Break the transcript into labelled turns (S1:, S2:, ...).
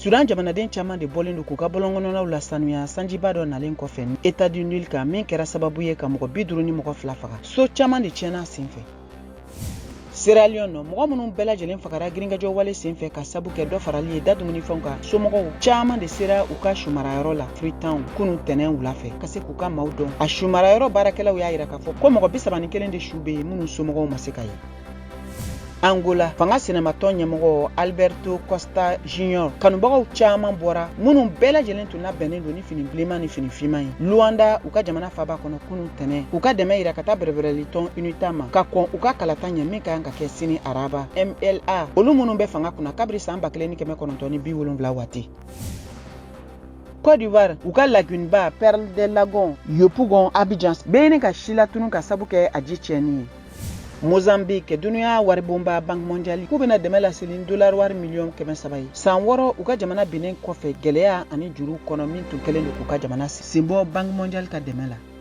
S1: Sudan jamanaden caman de bɔlen don k'u ka bɔlɔnkɔnɔnaw la sanuya sanjiba dɔ nalen kɔfɛ ni état du Nil kan min kɛra sababu ye ka mɔgɔ 50 ni mɔgɔ 2 faga. So caman de tiɲɛna a senfɛ. Sierra Leone mɔgɔ minnu bɛɛ lajɛlen fagara girinkajɔ wale senfɛ ka sabu kɛ dɔ farali ye da dumunifɛnw kan somɔgɔw caman de sera u ka sumarayɔrɔ la Freetown kunun tɛnɛn wula fɛ ka se k'u ka maaw dɔn. A sumarayɔrɔ baarakɛlaw y'a yira k'a fɔ ko mɔgɔ 31 de su bɛ yen minnu somɔgɔw ma se ka ye. Angola fanga sinamatɔ ɲɛmɔgɔ Alberto Costa Jr. kanubagaw caman bɔra minnu bɛɛ lajɛlen tun labɛnnen don ni fini bilenman ni fini fiman ye. Luanda u ka jamana faba kɔnɔ kunun tɛnɛn u ka dɛmɛ yira ka taa bɛrɛbɛrɛli tɔn UNITA ma ka kɔn u ka kalata ɲɛ min ka kan ka kɛ sini araba MLA olu minnu bɛ fanga kunna kabiri san 1970 waati. Côte d'Ivoire u ka lagune ba Perle des Lagons Yopougon Abidjan bɛɛ ɲini ka si latunu ka sabu kɛ a ji tiɲɛni ye. Mozambique dunuya waribonba Banque mondiale k'u bɛna dɛmɛ laseli $3 miliyɔn 300 ye. San 6 u ka jamana binnen kɔfɛ gɛlɛya ani juru kɔnɔ min tun kɛlen don k'u ka jamana senbɔ Banque mondiale ka dɛmɛ la.